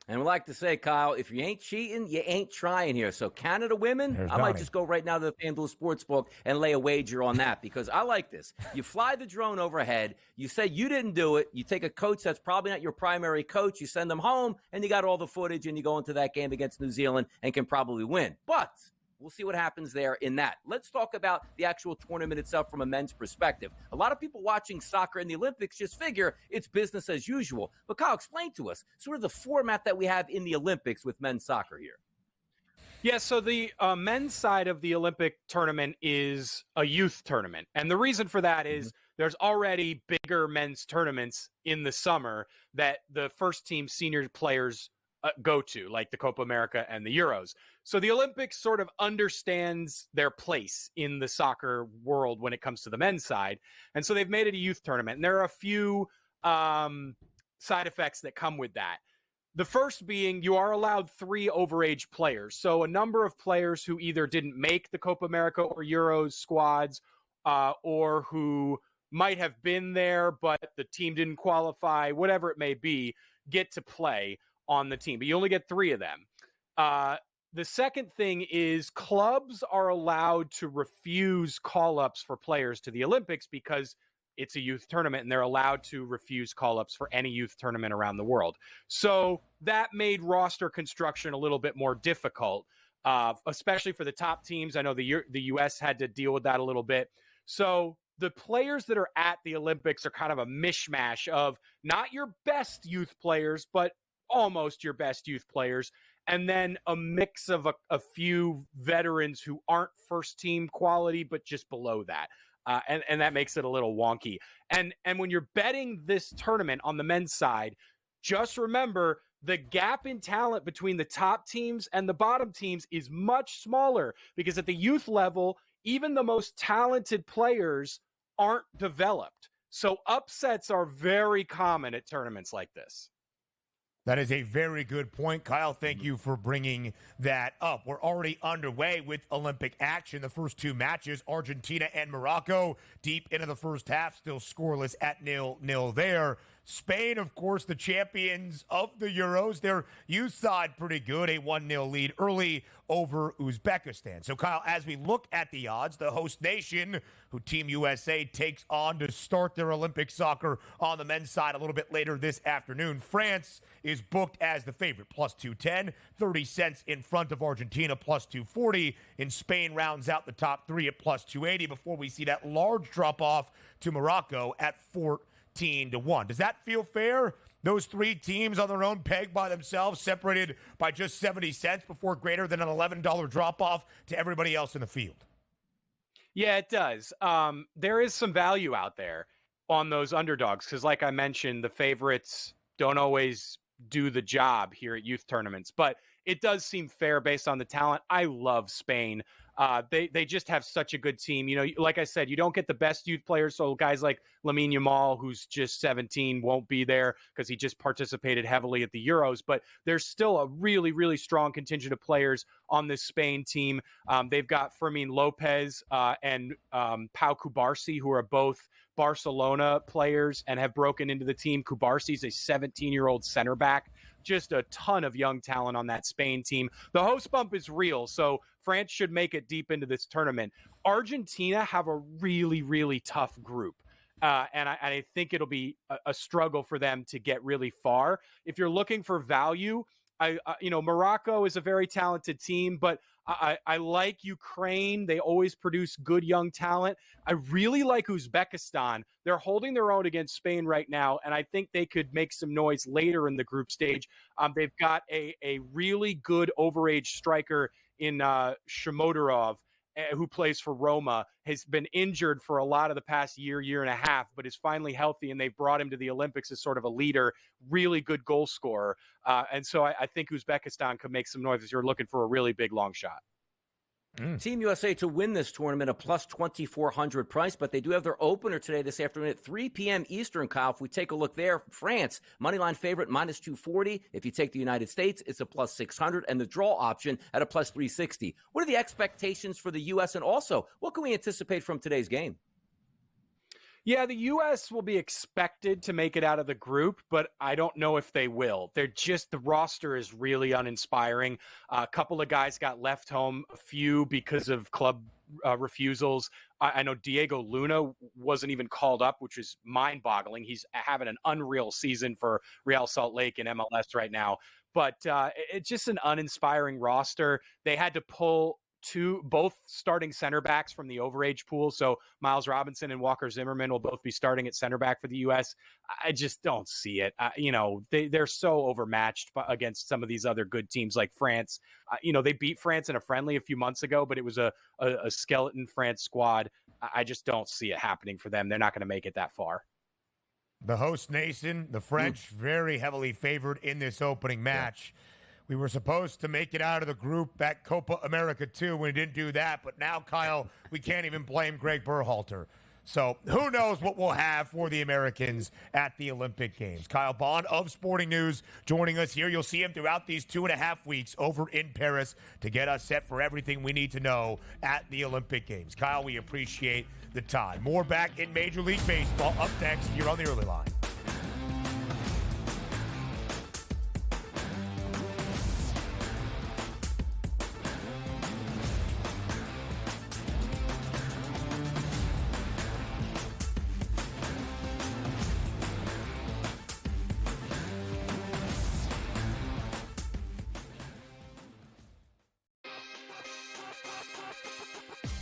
And we like to say, Kyle, if you ain't cheating, you ain't trying here. So Canada women, I might just go right now to the FanDuel Sportsbook and lay a wager on that because I like this. You fly the drone overhead. You say you didn't do it. You take a coach that's probably not your primary coach. You send them home, and you got all the footage, and you go into that game against New Zealand and can probably win. But we'll see what happens there in that. Let's talk about the actual tournament itself from a men's perspective. A lot of people watching soccer in the Olympics just figure it's business as usual. But Kyle, explain to us sort of the format that we have in the Olympics with men's soccer here. Yeah, so the men's side of the Olympic tournament is a youth tournament. And the reason for that is there's already bigger men's tournaments in the summer that the first team senior players go to, like the Copa America and the Euros. So the Olympics sort of understands their place in the soccer world when it comes to the men's side. And so they've made it a youth tournament. And there are a few side effects that come with that. The first being you are allowed 3 overage players. So a number of players who either didn't make the Copa America or Euros squads or who might have been there, but the team didn't qualify, whatever it may be, get to play on the team. But you only get 3 of them. The second thing is clubs are allowed to refuse call-ups for players to the Olympics because it's a youth tournament and they're allowed to refuse call-ups for any youth tournament around the world. So that made roster construction a little bit more difficult, especially for the top teams. I know the U.S. had to deal with that a little bit. So the players that are at the Olympics are kind of a mishmash of not your best youth players, but almost your best youth players, and then a mix of a few veterans who aren't first team quality, but just below that. And that makes it a little wonky. And when you're betting this tournament on the men's side, just remember the gap in talent between the top teams and the bottom teams is much smaller because at the youth level, even the most talented players aren't developed. So upsets are very common at tournaments like this. That is a very good point, Kyle. Thank you for bringing that up. We're already underway with Olympic action. The first 2 matches, Argentina and Morocco, deep into the first half, still scoreless at 0-0 there. Spain, of course, the champions of the Euros. Their youth side pretty good, a 1-0 lead early over Uzbekistan. So, Kyle, as we look at the odds, the host nation, who Team USA takes on to start their Olympic soccer on the men's side a little bit later this afternoon, France is booked as the favorite, plus 210, 30 cents in front of Argentina, plus 240. And Spain rounds out the top 3 at plus 280 before we see that large drop-off to Morocco at 14-1. Does that feel fair? Those 3 teams on their own peg by themselves, separated by just 70 cents before greater than an $11 drop-off to everybody else in the field. Yeah, it does. There is some value out there on those underdogs because, like I mentioned, the favorites don't always do the job here at youth tournaments. But it does seem fair based on the talent. I love Spain. They just have such a good team. You know, like I said, you don't get the best youth players. So guys like Lamine Yamal, who's just 17, won't be there because he just participated heavily at the Euros. But there's still a really, really strong contingent of players on this Spain team. They've got Fermin Lopez and Pau Cubarsí, who are both Barcelona players and have broken into the team. Cubarsi's a 17-year-old center back. Just a ton of young talent on that Spain team. The host bump is real, so France should make it deep into this tournament. Argentina have a really, really tough group, and I think it'll be a struggle for them to get really far. If you're looking for value, Morocco is a very talented team, but I like Ukraine. They always produce good young talent. I really like Uzbekistan. They're holding their own against Spain right now, and I think they could make some noise later in the group stage. They've got a really good overage striker in Shomotarov, who plays for Roma, has been injured for a lot of the past year and a half, but is finally healthy, and they've brought him to the Olympics as sort of a leader, really good goal scorer. And so I think Uzbekistan could make some noise if you're looking for a really big long shot. Team USA to win this tournament, a plus 2,400 price, but they do have their opener today this afternoon at 3 p.m. Eastern, Kyle. If we take a look there, France, moneyline favorite, minus 240. If you take the United States, it's a plus 600, and the draw option at a plus 360. What are the expectations for the U.S., and also, what can we anticipate from today's game? Yeah, the U.S. will be expected to make it out of the group, but I don't know if they will. The roster is really uninspiring. A couple of guys got left home, a few because of club refusals. I know Diego Luna wasn't even called up, which is mind-boggling. He's having an unreal season for Real Salt Lake in MLS right now. But it's just an uninspiring roster. They had to pull both starting center backs from the overage pool. So Miles Robinson and Walker Zimmerman will both be starting at center back for the U.S. I just don't see it. They're so overmatched against some of these other good teams like France. They beat France in a friendly a few months ago, but it was a skeleton France squad. I just don't see it happening for them. They're not going to make it that far. The host nation, the French, very heavily favored in this opening match. Yeah. We were supposed to make it out of the group at Copa America, too. We didn't do that. But now, Kyle, we can't even blame Greg Berhalter. So who knows what we'll have for the Americans at the Olympic Games. Kyle Bonn of Sporting News joining us here. You'll see him throughout these 2.5 weeks over in Paris to get us set for everything we need to know at the Olympic Games. Kyle, we appreciate the time. More back in Major League Baseball up next here on the Early Line.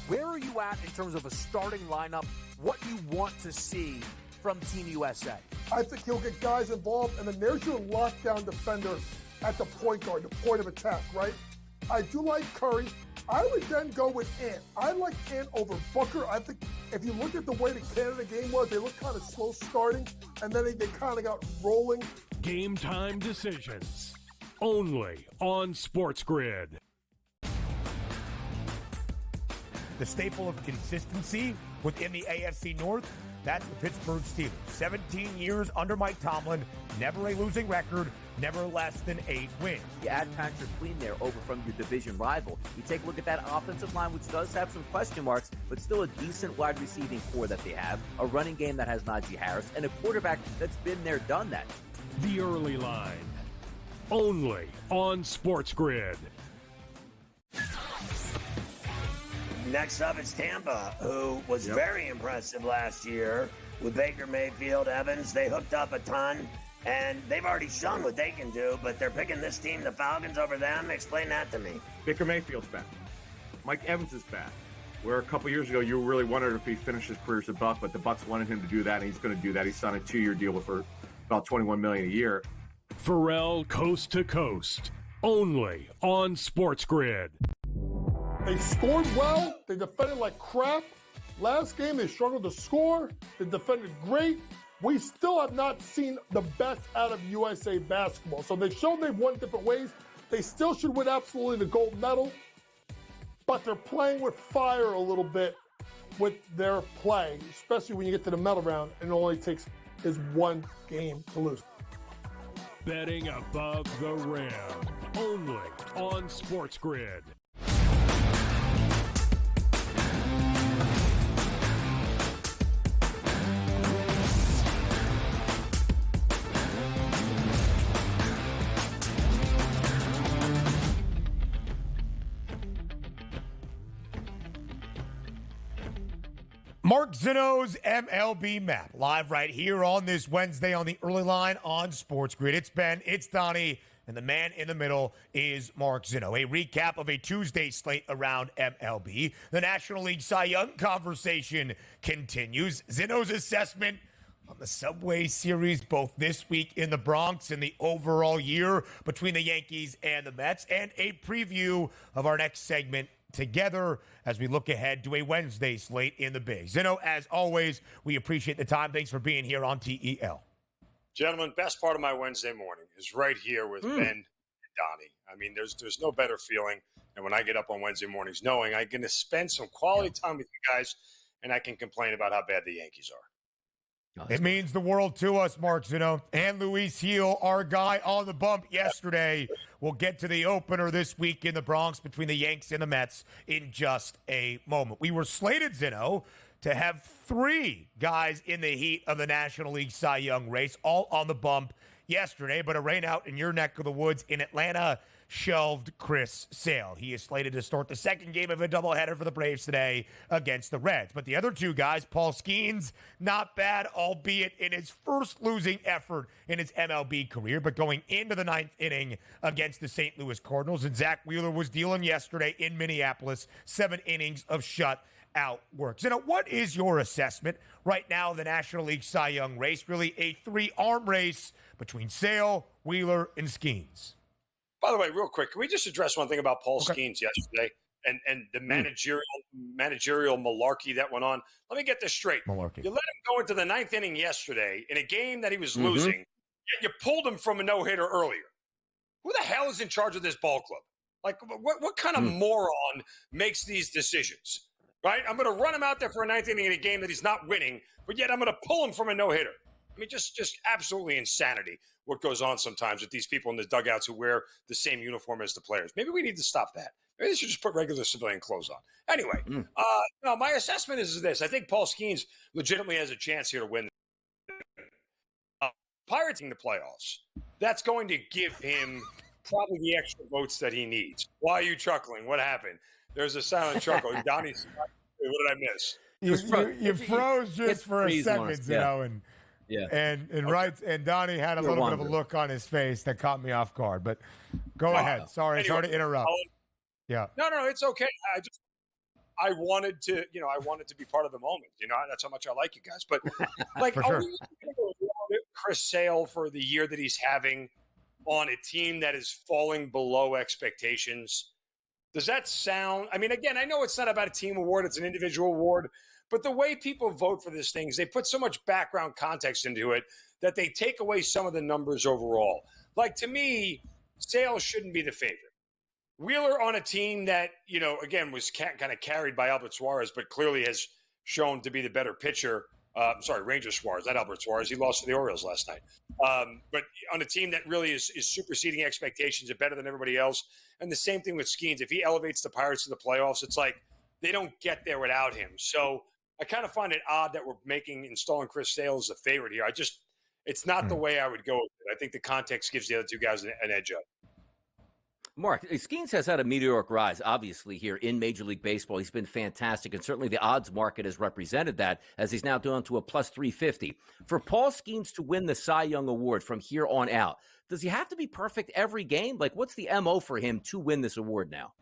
Where are you at in terms of a starting lineup, what you want to see from Team USA? I think he'll get guys involved, and then there's your lockdown defender at the point guard, the point of attack, right? I do like Curry. I would then go with Ant. I like Ant over Booker. I think if you look at the way the Canada game was, they looked kind of slow starting, and then they kind of got rolling. Game time decisions, only on SportsGrid. The staple of consistency within the AFC North, that's the Pittsburgh Steelers. 17 years under Mike Tomlin, never a losing record, never less than 8 wins. You add Patrick Queen there over from your division rival. You take a look at that offensive line, which does have some question marks, but still a decent wide receiving core that they have, a running game that has Najee Harris, and a quarterback that's been there, done that. The Early Line, only on SportsGrid. Next up is Tampa, who was very impressive last year with Baker Mayfield, Evans. They hooked up a ton, and they've already shown what they can do, but they're picking this team, the Falcons, over them. Explain that to me. Baker Mayfield's back. Mike Evans is back. Where a couple years ago, you really wondered if he finished his career as a Buck, but the Bucks wanted him to do that, and he's going to do that. He signed a 2-year deal for about $21 million a year. Pharrell Coast to Coast, only on SportsGrid. They scored well. They defended like crap. Last game, they struggled to score. They defended great. We still have not seen the best out of USA basketball. So they've shown they've won different ways. They still should win absolutely the gold medal. But they're playing with fire a little bit with their play, especially when you get to the medal round and it only takes is one game to lose. Betting above the rim, only on SportsGrid. Mark Zinno's MLB map, live right here on this Wednesday on the Early Line on SportsGrid. It's Ben, it's Donnie, and the man in the middle is Mark Zinno. A recap of a Tuesday slate around MLB. The National League Cy Young conversation continues. Zinno's assessment on the Subway Series, both this week in the Bronx and the overall year between the Yankees and the Mets, and a preview of our next segment together as we look ahead to a Wednesday slate in the Big. Zeno, as always, we appreciate the time. Thanks for being here on TEL. Gentlemen, best part of my Wednesday morning is right here with Ben and Donnie. I mean, there's no better feeling than when I get up on Wednesday mornings knowing I'm going to spend some quality time with you guys and I can complain about how bad the Yankees are. It means the world to us, Mark Zeno. And Luis Heel, our guy on the bump yesterday. We'll get to the opener this week in the Bronx between the Yanks and the Mets in just a moment. We were slated, Zeno, to have 3 guys in the heat of the National League Cy Young race, all on the bump yesterday, but a rain out in your neck of the woods in Atlanta shelved Chris Sale. He is slated to start the second game of a doubleheader for the Braves today against the Reds. But the other 2 guys, Paul Skeens, not bad, albeit in his first losing effort in his MLB career, but going into the 9th inning against the St. Louis Cardinals. And Zach Wheeler was dealing yesterday in Minneapolis, 7 innings of shutout work. Zeno, what is your assessment right now of the National League Cy Young race? Really a 3-arm race between Sale, Wheeler, and Skeens. By the way, real quick, can we just address one thing about Paul Skeens yesterday and the managerial malarkey that went on? Let me get this straight. Malarkey. You let him go into the 9th inning yesterday in a game that he was losing, yet you pulled him from a no-hitter earlier. Who the hell is in charge of this ball club? Like, what kind of moron makes these decisions? Right? I'm going to run him out there for a 9th inning in a game that he's not winning, but yet I'm going to pull him from a no-hitter. I mean, just absolutely insanity what goes on sometimes with these people in the dugouts who wear the same uniform as the players. Maybe we need to stop that. Maybe they should just put regular civilian clothes on. Anyway, no, my assessment is this. I think Paul Skeens legitimately has a chance here to win. Pirates in the playoffs, that's going to give him probably the extra votes that he needs. Why are you chuckling? What happened? There's a silent chuckle. Donnie, what did I miss? You froze just for a second, you know, and Donnie had a little bit of a look on his face that caught me off guard. But go ahead. Sorry to interrupt. No, it's okay. I wanted to be part of the moment. You know, that's how much I like you guys. But like, For sure. are we going to reward Chris Sale for the year that he's having on a team that is falling below expectations? Does that sound? I mean, again, I know it's not about a team award; it's an individual award. But the way people vote for these things, they put so much background context into it that they take away some of the numbers overall. Like, to me, Sale shouldn't be the favorite. Wheeler on a team that, you know, again, was kind of carried by Albert Suarez, but clearly has shown to be the better pitcher. Ranger Suarez, not Albert Suarez. He lost to the Orioles last night. But on a team that really is superseding expectations and better than everybody else. And the same thing with Skeens. If he elevates the Pirates to the playoffs, it's like they don't get there without him. So I kind of find it odd that we're installing Chris Sale as a favorite here. It's not the way I would go with it. I think the context gives the other 2 guys an edge up. Mark, Skeens has had a meteoric rise, obviously, here in Major League Baseball. He's been fantastic, and certainly the odds market has represented that as he's now down to a plus 350. For Paul Skeens to win the Cy Young Award from here on out, does he have to be perfect every game? Like, what's the MO for him to win this award now?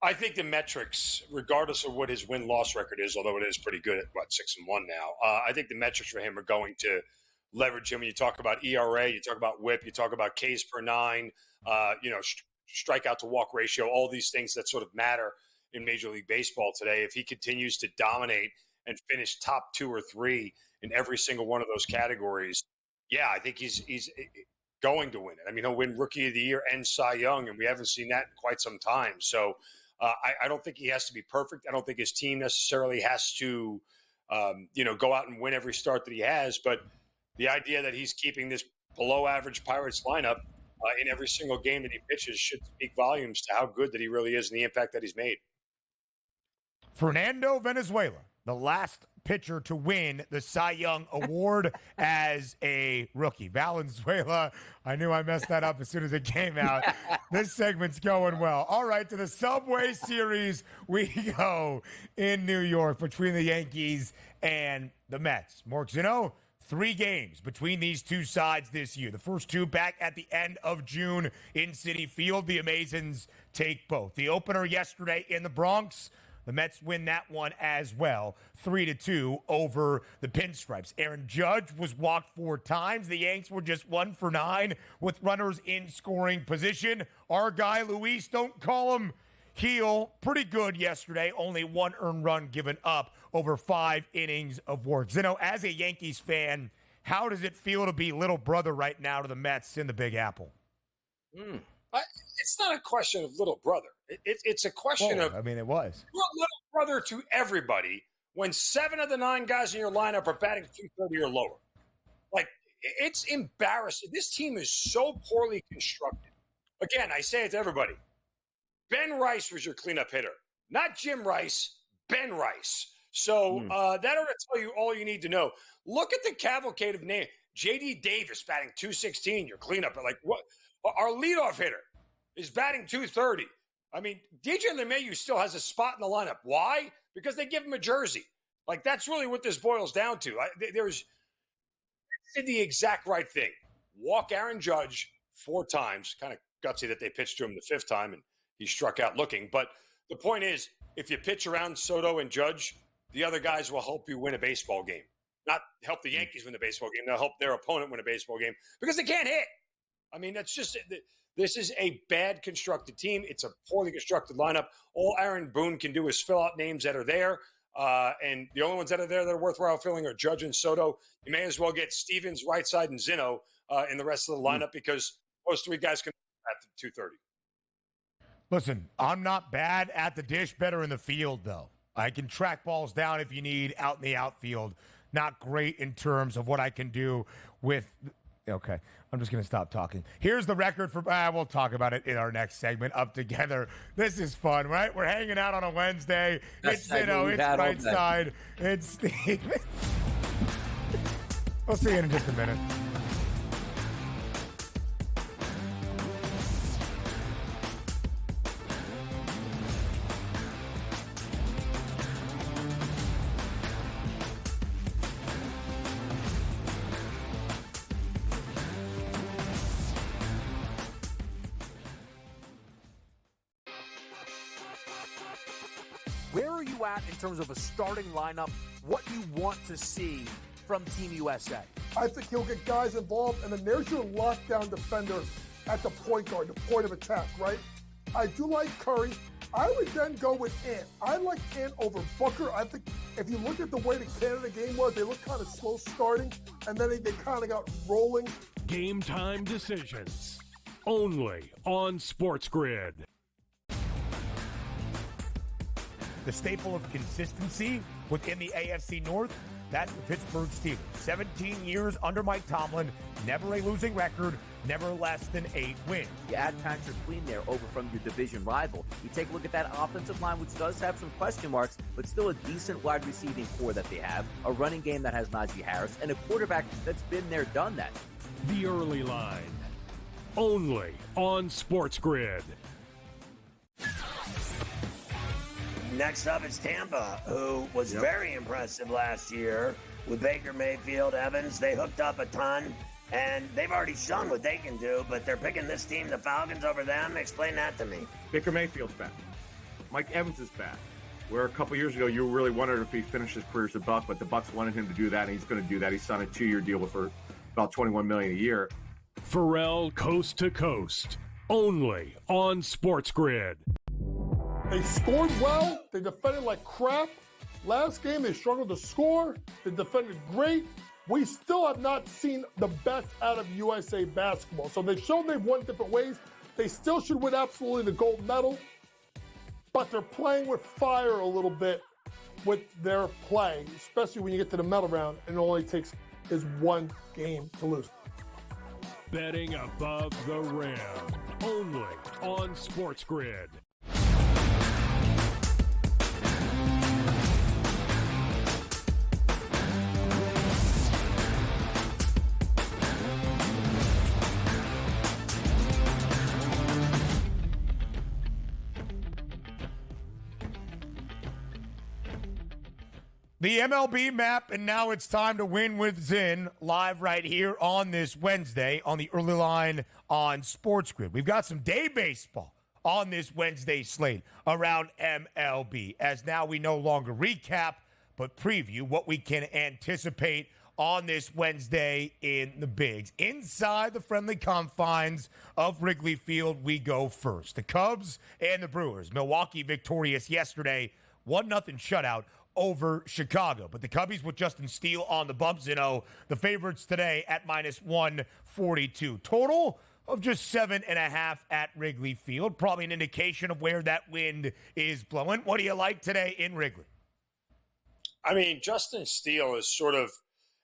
I think the metrics, regardless of what his win-loss record is, although it is pretty good at, 6-1 now, I think the metrics for him are going to leverage him. When you talk about ERA, you talk about WHIP, you talk about Ks per 9, strikeout to walk ratio, all these things that sort of matter in Major League Baseball today. If he continues to dominate and finish top 2 or 3 in every single one of those categories, yeah, I think he's going to win it. I mean, he'll win Rookie of the Year and Cy Young, and we haven't seen that in quite some time. So I don't think he has to be perfect. I don't think his team necessarily has to, go out and win every start that he has. But the idea that he's keeping this below-average Pirates lineup in every single game that he pitches should speak volumes to how good that he really is and the impact that he's made. Fernando Valenzuela, the last pitcher to win the Cy Young Award as a rookie. Valenzuela, I knew I messed that up as soon as it came out. This segment's going well. All right, to the Subway Series we go in New York between the Yankees and the Mets. Mark Zeno, 3 games between these 2 sides this year. The first 2 back at the end of June in Citi Field. The Amazons take both. The opener yesterday in the Bronx, The Mets win that one as well, 3-2 over the Pinstripes. Aaron Judge was walked 4 times. The Yanks were just 1 for 9 with runners in scoring position. Our guy, Luis, don't call him heel, pretty good yesterday. Only 1 earned run given up over 5 innings of work. Zeno, as a Yankees fan, how does it feel to be little brother right now to the Mets in the Big Apple? It's not a question of little brother. It's a question of. I mean, it was. You're a little brother to everybody when 7 of the 9 guys in your lineup are batting 230 or lower. Like, it's embarrassing. This team is so poorly constructed. Again, I say it to everybody. Ben Rice was your cleanup hitter, not Jim Rice, Ben Rice. So that ought to tell you all you need to know. Look at the cavalcade of names. J.D. Davis batting 216, your cleanup. Like, what? Our leadoff hitter is batting 230. I mean, DJ LeMahieu still has a spot in the lineup. Why? Because they give him a jersey. Like, that's really what this boils down to. They did the exact right thing. Walk Aaron Judge 4 times. Kind of gutsy that they pitched to him the 5th time, and he struck out looking. But the point is, if you pitch around Soto and Judge, the other guys will help you win a baseball game. Not help the Yankees win the baseball game. They'll help their opponent win a baseball game because they can't hit. I mean, that's just – this is a bad constructed team. It's a poorly constructed lineup. All Aaron Boone can do is fill out names that are there. And the only ones that are there that are worthwhile filling are Judge and Soto. You may as well get Stevens, right side, and Zeno in the rest of the lineup because those 3 guys can at the 230. Listen, I'm not bad at the dish, better in the field, though. I can track balls down if you need out in the outfield. Not great in terms of what I can do with – okay, I'm just going to stop talking. Here's the record for we'll talk about it in our next segment, Up Together. This is fun, right? We're hanging out on a Wednesday. It's it's right side. It's Steve. We'll see you in just a minute. Where are you at in terms of a starting lineup, what you want to see from Team USA? I think he'll get guys involved, and then there's your lockdown defender at the point guard, the point of attack, right? I do like Curry. I would then go with Ant. I like Ant over Booker. I think if you look at the way the Canada game was, they looked kind of slow starting, and then they kind of got rolling. Game time decisions, only on SportsGrid. The staple of consistency within the AFC North, that's the Pittsburgh Steelers. 17 years under Mike Tomlin, never a losing record, never less than 8 wins. You add Patrick Queen there over from your division rival. You take a look at that offensive line, which does have some question marks, but still a decent wide receiving core that they have, a running game that has Najee Harris, and a quarterback that's been there, done that. The early line, only on SportsGrid. Next up is Tampa, who was very impressive last year with Baker Mayfield, Evans. They hooked up a ton, and they've already shown what they can do, but they're picking this team, the Falcons, over them. Explain that to me. Baker Mayfield's back. Mike Evans is back. Where a couple years ago, you really wondered if he finished his career as a Buck, but the Bucks wanted him to do that, and he's going to do that. He signed a 2-year deal for about $21 million a year. Pharrell Coast to Coast, only on SportsGrid. They scored well. They defended like crap. Last game, they struggled to score. They defended great. We still have not seen the best out of USA basketball. So they've shown they've won different ways. They still should win absolutely the gold medal. But they're playing with fire a little bit with their play, especially when you get to the medal round, and it only takes is 1 game to lose. Betting above the rim, only on SportsGrid. The MLB map, and now it's time to win with Zinn, live right here on this Wednesday on the early line on SportsGrid. We've got some day baseball on this Wednesday slate around MLB, as now we no longer recap, but preview what we can anticipate on this Wednesday in the bigs. Inside the friendly confines of Wrigley Field, we go first. The Cubs and the Brewers. Milwaukee victorious yesterday, 1-0 shutout over Chicago. But the Cubbies with Justin Steele on the bump, Zeno, the favorites today at minus 142. Total of just 7.5 at Wrigley Field. Probably an indication of where that wind is blowing. What do you like today in Wrigley? I mean, Justin Steele is sort of,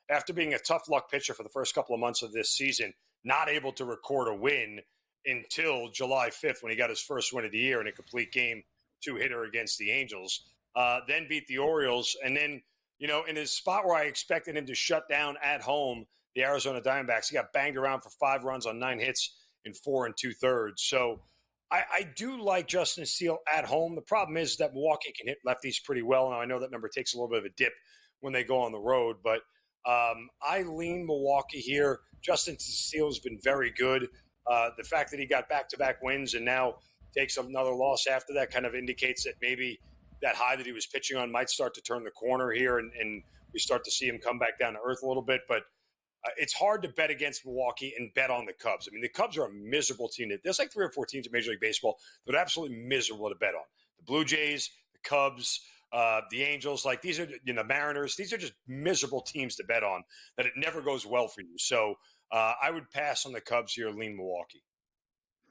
after being a tough luck pitcher for the first couple of months of this season, not able to record a win until July 5th when he got his first win of the year in a complete game, 2-hitter against the Angels. Then beat the Orioles. And then, you know, in his spot where I expected him to shut down at home, the Arizona Diamondbacks, he got banged around for 5 runs on 9 hits in 4 2/3. So I do like Justin Steele at home. The problem is that Milwaukee can hit lefties pretty well. Now, I know that number takes a little bit of a dip when they go on the road, but I lean Milwaukee here. Justin Steele has been very good. The fact that he got back-to-back wins and now takes another loss after that kind of indicates that maybe that high that he was pitching on might start to turn the corner here, and we start to see him come back down to earth a little bit. But it's hard to bet against Milwaukee and bet on the Cubs. I mean, the Cubs are a miserable team. There's like 3 or 4 teams in Major League Baseball that are absolutely miserable to bet on. The Blue Jays, the Cubs, the Angels, like these are, you know, Mariners. These are just miserable teams to bet on that it never goes well for you. So I would pass on the Cubs here, lean Milwaukee.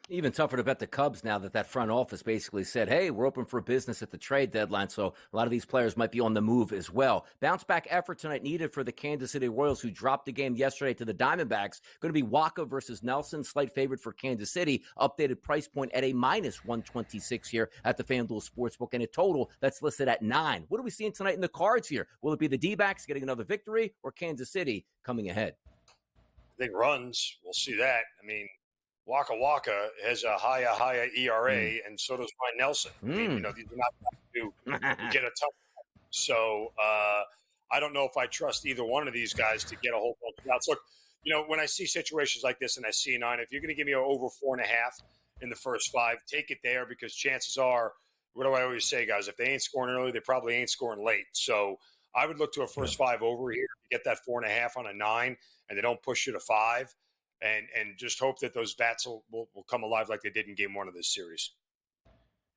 Even tougher to bet the Cubs now that front office basically said, hey, we're open for business at the trade deadline. So a lot of these players might be on the move as well. Bounce back effort tonight needed for the Kansas City Royals, who dropped the game yesterday to the Diamondbacks. Going to be Waka versus Nelson, slight favorite for Kansas City. Updated price point at a minus 126 here at the FanDuel Sportsbook, and a total that's listed at 9. What are we seeing tonight in the cards here? Will it be the D-backs getting another victory or Kansas City coming ahead? I think runs. We'll see that. I mean, Waka Waka has a higher ERA, and so does Ryan Nelson. I mean, you know, these are not to get a tough. So I don't know if I trust either one of these guys to get a whole bunch of outs. Look, you know, when I see situations like this and I see a 9, if you're going to give me over 4.5 in the first 5, take it there, because chances are, what do I always say, guys? If they ain't scoring early, they probably ain't scoring late. So I would look to a first 5 over here to get that 4.5 on a 9, and they don't push you to 5. And just hope that those bats will come alive like they did in Game 1 of this series.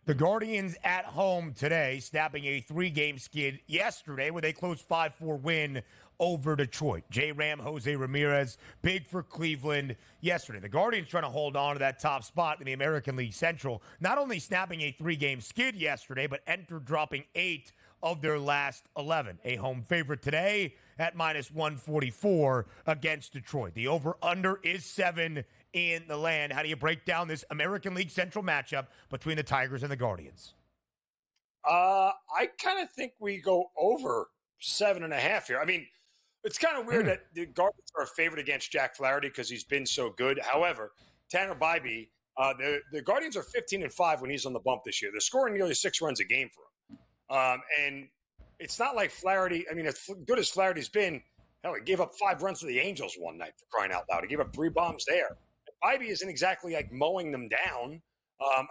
The Guardians at home today, snapping a 3-game skid yesterday where they closed 5-4 win over Detroit. J-Ram, Jose Ramirez, big for Cleveland yesterday. The Guardians trying to hold on to that top spot in the American League Central, not only snapping a 3-game skid yesterday, but dropping 8 of their last 11. A home favorite today at minus 144 against Detroit. The over-under is 7 in the land. How do you break down this American League Central matchup between the Tigers and the Guardians? I kind of think we go over 7.5 here. I mean, it's kind of weird that the Guardians are a favorite against Jack Flaherty because he's been so good. However, Tanner Bybee, the Guardians are 15-5 when he's on the bump this year. They're scoring nearly 6 runs a game for him. And it's not like Flaherty. I mean, as good as Flaherty's been, hell, he gave up 5 runs to the Angels one night, for crying out loud. He gave up 3 bombs there. Bybee isn't exactly like mowing them down.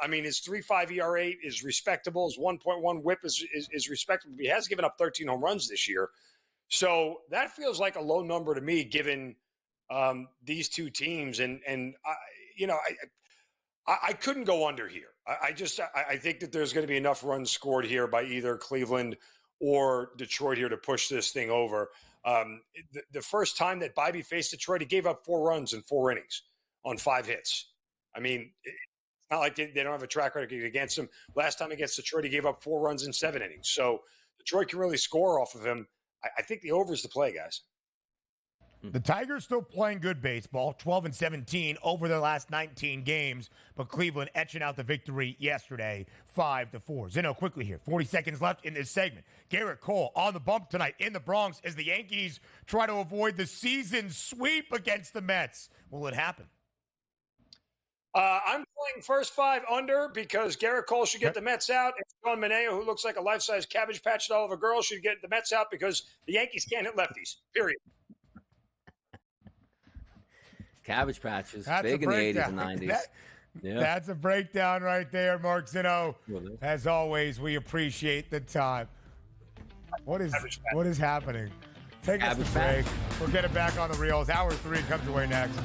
I mean, his 3.5 ERA is respectable. His 1.1 WHIP is respectable. He has given up 13 home runs this year. So that feels like a low number to me, given these two teams. And you know, I couldn't go under here. I think that there's going to be enough runs scored here by either Cleveland or Detroit here to push this thing over. The first time that Bybee faced Detroit, he gave up 4 runs in 4 innings on 5 hits. I mean, it's not like they don't have a track record against him. Last time against Detroit, he gave up 4 runs in 7 innings. So Detroit can really score off of him. I think the over is the play, guys. The Tigers still playing good baseball, 12-17 over their last 19 games, but Cleveland etching out the victory yesterday, 5-4. Zeno, quickly here, 40 seconds left in this segment. Garrett Cole on the bump tonight in the Bronx as the Yankees try to avoid the season sweep against the Mets. Will it happen? I'm playing first 5 under because Garrett Cole should get the Mets out. And Sean Maneo, who looks like a life-size Cabbage Patch doll of a girl, should get the Mets out because the Yankees can't hit lefties, period. Cabbage Patch is big in the 80s and 90s. Yeah. That's a breakdown right there, Mark Zinno. As always, we appreciate the time. What is happening? Take us to break. We'll get it back on the reels. Hour 3 comes your way next.